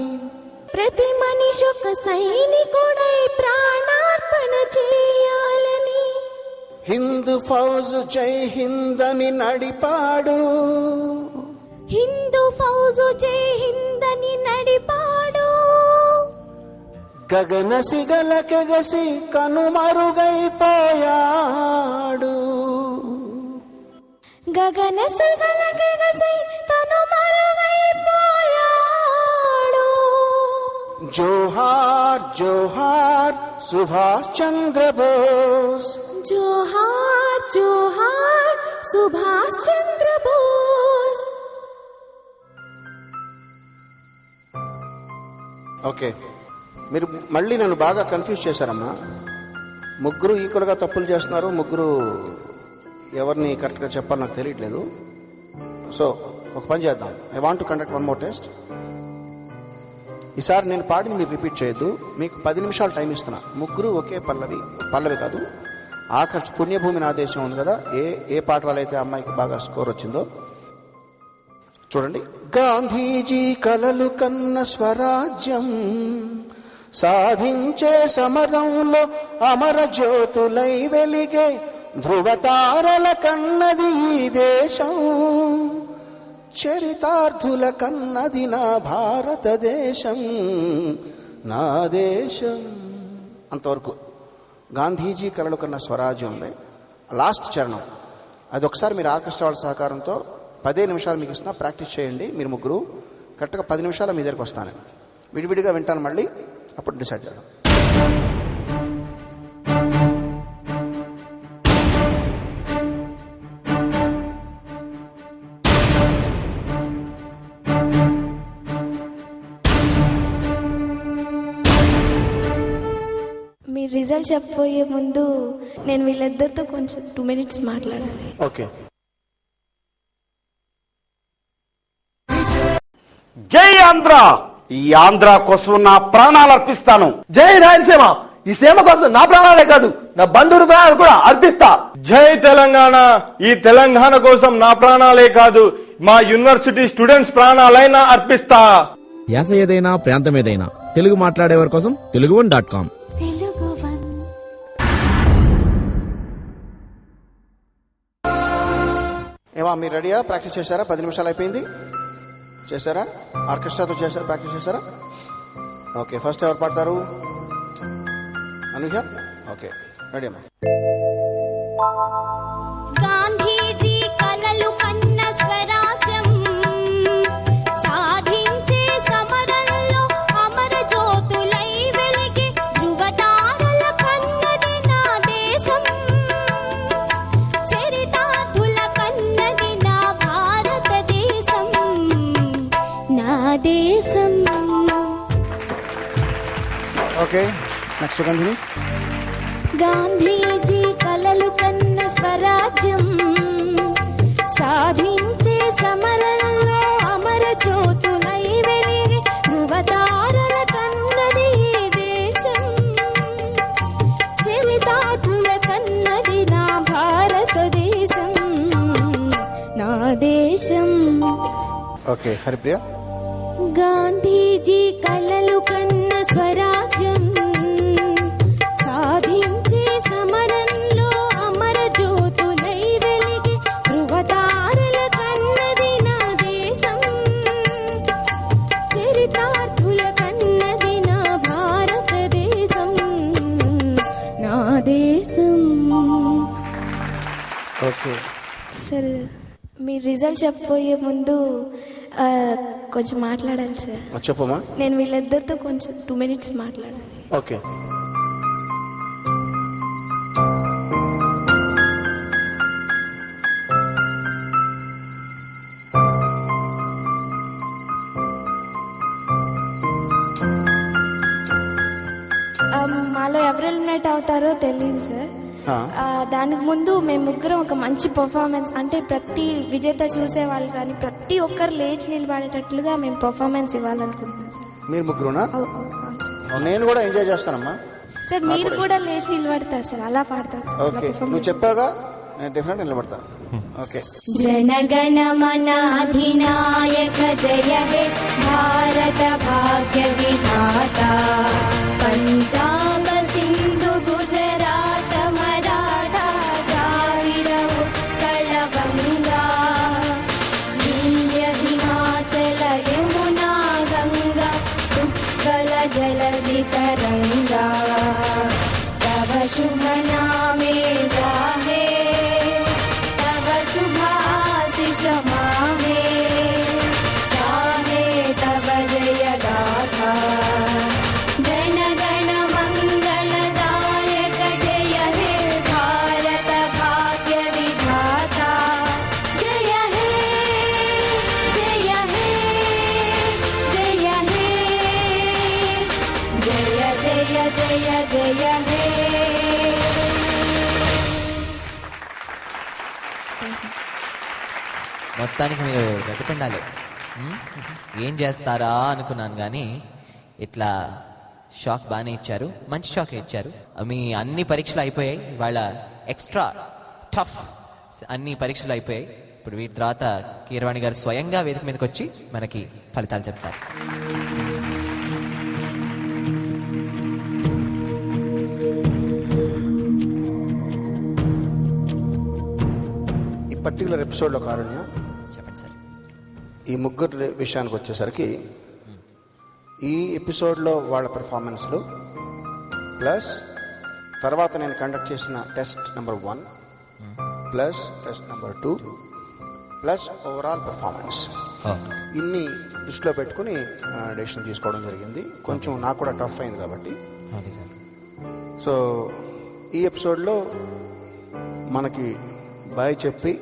ప్రతి మనిషొక సైనికుడై ప్రాణార్పణ చేయాలని. హిందూ ఫౌజ్ జై హింద్ అని నడిపాడు, హిందూ ఫౌజ్ జై హింద్ అని నడిపాడు. గగన సిగలకెగసి కనుమరుగైపోయాడు, గగన సిగలకెగసి కనుమరుగైపోయాడు. జోహార్ జోహార్ సుభాష్ చంద్ర బోస్, జోహార్ జోహార్ సుభాష్ చంద్ర బోస్. ఓకే, మీరు మళ్ళీ నన్ను బాగా కన్ఫ్యూజ్ చేశారమ్మా. ముగ్గురు ఈక్వల్గా తప్పులు చేస్తున్నారు, ముగ్గురు ఎవరిని కరెక్ట్గా చెప్పాలి నాకు తెలియట్లేదు. సో ఒక పని చేద్దాం. I want to conduct one more test. ఈసారి నేను పాడింది మీరు రిపీట్ చేయొద్దు. మీకు 10 నిమిషాలు టైం ఇస్తున్నా. ముగ్గురు ఒకే పల్లవి కాదు, ఆఖరి పుణ్యభూమి నా దేశం ఉంది కదా, ఏ పాట వాళ్ళైతే అమ్మాయికి బాగా స్కోర్ వచ్చిందో చూడండి. గాంధీజీ కలలు కన్న స్వరాజ్యం సాధించే సమరంలో అమర జ్యోతులై వెలిగే ధృవతారల కన్నది ఈ దేశం, చరితార్థుల కన్నది నా భారతదేశం, నా దేశం. అంతవరకు గాంధీజీ కలలు కన్న స్వరాజ్యం ఉంది. లాస్ట్ చరణం అది ఒకసారి మీరు ఆర్కెస్ట్రా వాళ్ళ సహకారంతో 15 నిమిషాలు మీకు ఇస్తున్నా, ప్రాక్టీస్ చేయండి. మీరు ముగ్గురు కరెక్ట్గా 10 నిమిషాలు మీ దగ్గరికి వస్తాను. విడివిడిగా వింటాను, మళ్ళీ అప్పుడు డిసైడ్ చేద్దాం. మీ రిజల్ట్ చెప్పబోయే ముందు నేను వీళ్ళిద్దరితో కొంచెం 2 minutes మాట్లాడాలి. ఓకే. జై ఆంధ్ర, ఈ ఆంధ్ర కోసం నా ప్రాణాలు అర్పిస్తాను. జై రాయలసీమ, ఈ సీమ కోసం నా ప్రాణాలే కాదు నా బంధువుల ప్రాణాలు కూడా అర్పిస్తా. జై తెలంగాణ, ఈ తెలంగాణ కోసం నా ప్రాణాలే కాదు మా యూనివర్సిటీ స్టూడెంట్స్ ప్రాణాలైనా అర్పిస్తా. యాస ఏదైనా ప్రాంతం ఏదైనా తెలుగు మాట్లాడేవారి కోసం teluguone.com. ఏమా మీరు రెడీయా? ప్రాక్టీస్ చేశారా? 10 నిమిషాలు అయిపోయింది. చేశారా? ఆర్కెస్ట్రాతో చేశారా? ప్రాక్టీస్ చేశారా? ఓకే, ఫస్ట్ ఎవరు పాడతారు? అనుజ. ఓకే, రెడీ అమ్మా. గాంధీజీ కలలు కన్న స్వరాజ్యం సాధించే సమరంలో అమర జ్యోతులై వెలిగే ధృవతారల కన్నది నా దేశం, చరితార్థుల కన్నది నా భారతదేశం, నా దేశం. Okay, next continue. గాంధీజీ కలలు కన్న స్వరాజ్యం సాధించే సమరంలో అమర జ్యోతులై వెలిగే ధృవతారల కన్నది ఈ దేశం, చరితార్థుల కన్నది నా భారతదేశం, నా దేశం. ఓకే, హరిప్రియ. గాంధీజీ కలలు కన్న స్వరాజ్యం సాధించే సమరంలో అమర జ్యోతులై వెలిగే ధృవతారల కన్నది నా దేశం, చరితార్థుల కన్నది నా భారతదేశం, నా దేశం. ఓకే సార్, మీ రిజల్ట్ చెప్పబోయే ముందు కొంచెం మాట్లాడాలి సార్. చెప్పమ్మా. నేను వీళ్ళిద్దరితో కొంచెం 2 minutes మాట్లాడాలి. ఓకే. మాలో ఎవరు ఎలిమినేట్ అవుతారో తెలియదు సార్. దానికి ముందు మేము ముగ్గురం ఒక మంచి పర్ఫార్మెన్స్, అంటే ప్రతి విజేత చూసే వాళ్ళు కానీ ప్రతి ఒక్కరు లేచి నిలబడేటట్లుగా మేము పర్ఫార్మెన్స్ ఇవ్వాలనుకుంటున్నాం సార్. మీరు ముగ్గురునా? నేను కూడా ఎంజాయ్ చేస్తానమ్మా. సార్ మీరు కూడా లేచి నిలబడతారు సార్, అలా పాడతారు సార్. ఓకే, నువ్వు చెప్పావుగా, నేను డెఫినెట్ నిలబడతాను. ఓకే. జనగణ మన అధినాయక జయ హే భారత భాగ్య విధాత, పంజాబ సింధు గుజరాత మరాఠా ద్రావిడ ఉత్కళ వంగా, వింధ్య హిమాచల యమునా గంగా ఉత్కల జలధి తరంగా, తవ శుభ నామే గాహే తవ శుభాశిష మామే, గాహే తవ జయ గాథా. జనగణ మంగళదాయక జయ హే భారత భాగ్య విధాత, జయ హే జయ హే జయ హే మొత్తానికి మీరు వెతుకుండాలి. ఏం చేస్తారా అనుకున్నాను, కానీ ఇట్లా షాక్ బాగానే ఇచ్చారు, మంచి షాక్ ఇచ్చారు. మీ అన్ని పరీక్షలు అయిపోయాయి, వాళ్ళ ఎక్స్ట్రా టఫ్ అన్ని పరీక్షలు అయిపోయాయి. ఇప్పుడు వీటి తర్వాత కీరవాణి గారు స్వయంగా వేదిక మీదకి వచ్చి మనకి ఫలితాలు చెప్తారు. ఈ పర్టికులర్ ఎపిసోడ్లో కారణం చెప్పండి సార్. ఈ ముగ్గురు విషయానికి వచ్చేసరికి ఈ ఎపిసోడ్లో వాళ్ళ పెర్ఫార్మెన్స్లు ప్లస్ తర్వాత నేను కండక్ట్ చేసిన test number 1 plus test number 2 plus overall performance, ఇన్ని దృష్టిలో పెట్టుకుని డెసిషన్ తీసుకోవడం జరిగింది. కొంచెం నాకు కూడా టఫ్ అయింది కాబట్టి. సో ఈ ఎపిసోడ్లో మనకి బాయ్ చెప్పి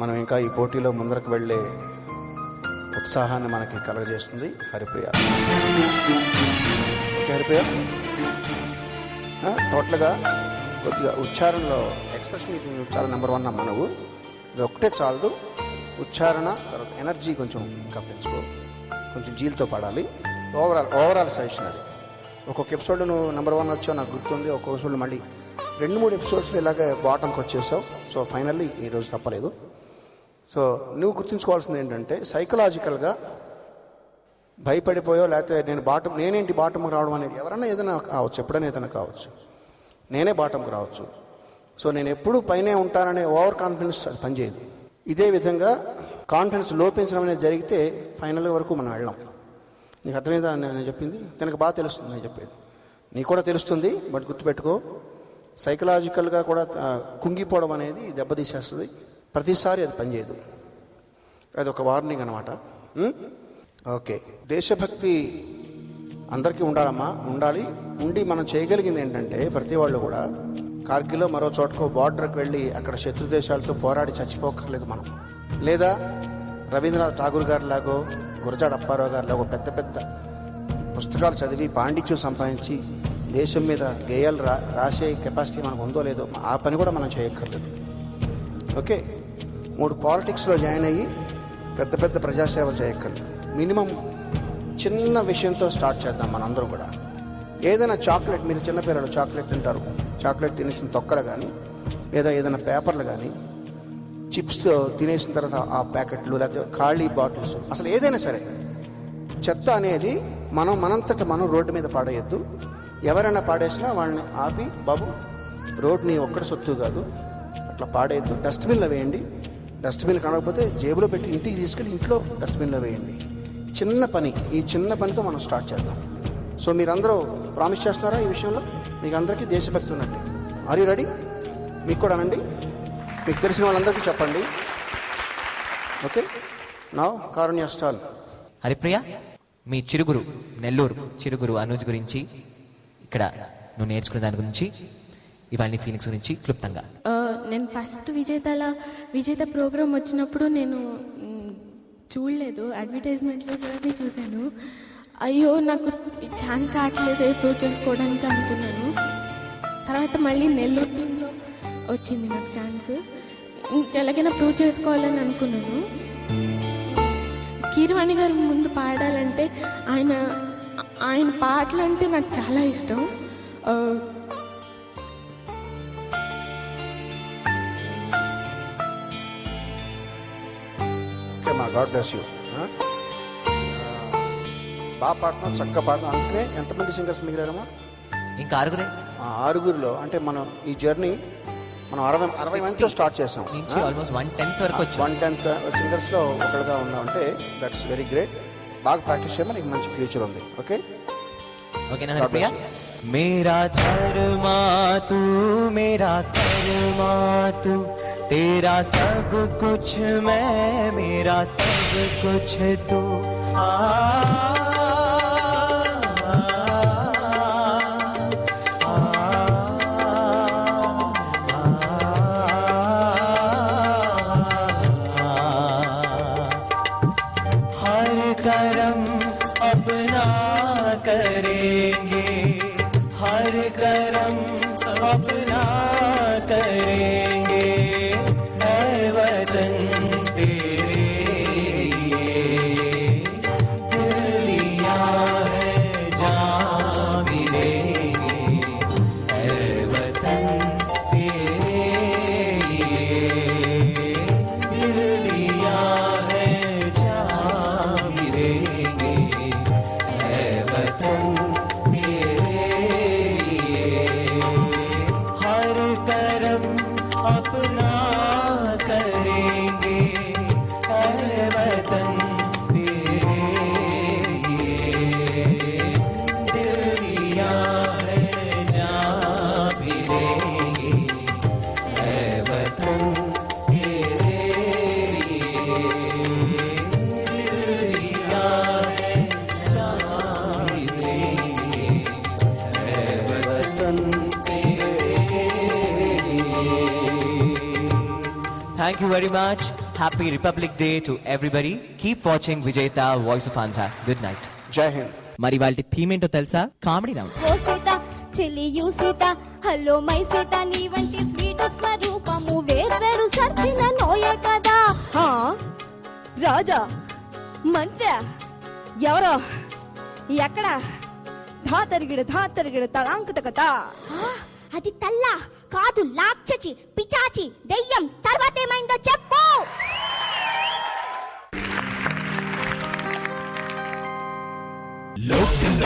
మనం ఇంకా ఈ పోటీలో ముందరకు వెళ్ళే ఉత్సాహాన్ని మనకి కలగజేస్తుంది హరిప్రియ. ఓకే హరిప్రియ, టోటల్గా కొద్దిగా ఉచ్చారణలో ఎక్స్ప్రెషన్ ఇది చాలా నెంబర్ 1 అమ్మ. నువ్వు ఇది ఒకటే చాలదు, ఉచ్చారణ తర్వాత ఎనర్జీ కొంచెం ఇంకా పెంచుకో, కొంచెం జీలతో పాడాలి. ఓవరాల్ సజెషన్ అది. ఒక్కొక్క ఎపిసోడ్ నువ్వు నెంబర్ 1 వచ్చావు నాకు గుర్తుంది, ఒక్కొక్క ఎపిసోడ్ మళ్ళీ 2-3 ఎపిసోడ్స్లో ఇలాగే బాటంకి వచ్చేసావు. సో ఫైనల్లీ ఈరోజు తప్పలేదు. సో నువ్వు గుర్తుంచుకోవాల్సింది ఏంటంటే సైకలాజికల్గా భయపడిపోయో లేకపోతే నేనేంటి బాటంకి రావడం అనేది ఎవరైనా ఏదైనా కావచ్చు, ఎప్పుడైనా ఏదైనా కావచ్చు, నేనే బాటంకి రావచ్చు. సో నేను ఎప్పుడు పైనే ఉంటాననే ఓవర్ కాన్ఫిడెన్స్ అది పనిచేయదు. ఇదే విధంగా కాన్ఫిడెన్స్ లోపించడం అనేది జరిగితే ఫైనల్ వరకు మనం వెళ్ళాం. నీకు అర్థమైందా నేను చెప్పింది? తనకు బాగా తెలుస్తుంది నేను చెప్పేది, నీకు కూడా తెలుస్తుంది. బట్ గుర్తుపెట్టుకో, సైకలాజికల్గా కూడా కుంగిపోవడం అనేది దెబ్బతీసేస్తుంది. ప్రతిసారి అది పనిచేయదు. అది ఒక వార్నింగ్ అనమాట. ఓకే, దేశభక్తి అందరికీ ఉండాలమ్మా, ఉండాలి. ఉండి మనం చేయగలిగింది ఏంటంటే ప్రతి వాళ్ళు కూడా కార్గిల్లో మరో చోటకో బార్డర్కి వెళ్ళి అక్కడ శత్రు దేశాలతో పోరాడి చచ్చిపోకర్లేదు మనం. లేదా రవీంద్రనాథ్ ఠాగూర్ గారి లాగో గురజాడ అప్పారావు గారి లాగో పెద్ద పెద్ద పుస్తకాలు చదివి పాండిత్యం సంపాదించి దేశం మీద గేయాలు రాసే కెపాసిటీ మనకు ఉందో లేదో ఆ పని కూడా మనం చేయక్కర్లేదు. ఓకే, 3 పాలిటిక్స్లో జాయిన్ అయ్యి పెద్ద పెద్ద ప్రజాసేవ చేయక్కర్లేదు. మినిమం చిన్న విషయంతో స్టార్ట్ చేద్దాం మనందరం కూడా. ఏదైనా చాక్లెట్, మీరు చిన్నపిల్లలు చాక్లెట్ తింటారు, చాక్లెట్ తినేసిన తొక్కలు కానీ లేదా ఏదైనా పేపర్లు కానీ చిప్స్ తినేసిన తర్వాత ఆ ప్యాకెట్లు లేకపోతే ఖాళీ బాటిల్స్, అసలు ఏదైనా సరే చెత్త అనేది మనంతట మనం రోడ్డు మీద పాడేయద్దు. ఎవరైనా పాడేసినా వాళ్ళని ఆపి, బాబు రోడ్ నీ ఒక్కడి సొత్తు కాదు, అట్లా పాడేయద్దు, డస్ట్బిన్లో వేయండి. డస్ట్బిన్ కానకపోతే జేబులో పెట్టి ఇంటికి తీసుకెళ్ళి ఇంట్లో డస్ట్బిన్లో వేయండి. చిన్న పని, ఈ చిన్న పనితో మనం స్టార్ట్ చేద్దాం. సో మీరందరూ ప్రామిస్ చేస్తున్నారా ఈ విషయంలో? మీకు అందరికీ దేశభక్తి ఉన్నట్టు. Are you ready? మీకు కూడా అనండి, మీకు తెలిసిన వాళ్ళందరికీ చెప్పండి. Okay, now Karunya stall. Haripriya, మీ చిరుగురు నెల్లూరు చిరుగురు అనుజ్ గురించి, ఇక్కడ నువ్వు నేర్చుకునే దాని గురించి, ఇవాళ ఫీలింగ్స్ గురించి క్లుప్తంగా. నేను ఫస్ట్ విజేత ప్రోగ్రామ్ వచ్చినప్పుడు నేను చూడలేదు, అడ్వర్టైజ్మెంట్లో అది చూశాను. అయ్యో నాకు ఛాన్స్ రావట్లేదు ప్రూవ్ చేసుకోవడానికి అనుకున్నాను. తర్వాత మళ్ళీ నెల్లూరు టీంలో వచ్చింది నాకు ఛాన్స్. ఇంకెలాగైనా ప్రూవ్ చేసుకోవాలని అనుకున్నాను. కీరవాణి గారు ముందు పాడాలంటే ఆయన పాటలు అంటే నాకు చాలా ఇష్టం. God bless you. బాగా పాడుతున్నాం, చక్కగా పాడుతున్నాం. అందుకనే ఎంతమంది సింగర్స్ మిగిలారమ్మా? ఇంకా 6. 6 అంటే మనం ఈ జర్నీ మనం 60 మందితో స్టార్ట్ చేసాం. ఆల్మోస్ట్ 1/10 వరకు వచ్చాం. 1/10 సింగర్స్లో ఒకళ్ళుగా ఉన్నామంటే దట్స్ వెరీ గ్రేట్. బాగా ప్రాక్టీస్ చేయమని నీకు మంచి ఫ్యూచర్ ఉంది. ఓకే, ఓకేనా హరిప్రియ? मेरा धर्मा तू मेरा कर्मा तू, तेरा सब कुछ मैं मेरा सब कुछ तू. हर करम अपना करेंगे, हर करम अपना करेंगे, ऐ वतन Thank you very much. Happy Republic Day to everybody. Keep watching Vijayta Voice of Andhra. Good night. Jai Hind. మరి వాళ్ళ థీమ్ ఏంటో తెలుసా? Comedy round. ఓ సీత చెల్లియు సీత హలో మై సీత నీ వంటి స్వీట్ స్వరూపము వేర్వేరు సర్దిన నోయే కదా. రాజా మంత్ర ఎవరో ఎక్కడ ధాతరిగిడ తలాంకుత కదా. అది తల్ల కాదు, లాక్షచి పిచాచి దెయ్యం. తర్వాత ఏమైందో చెప్పు. లోకల్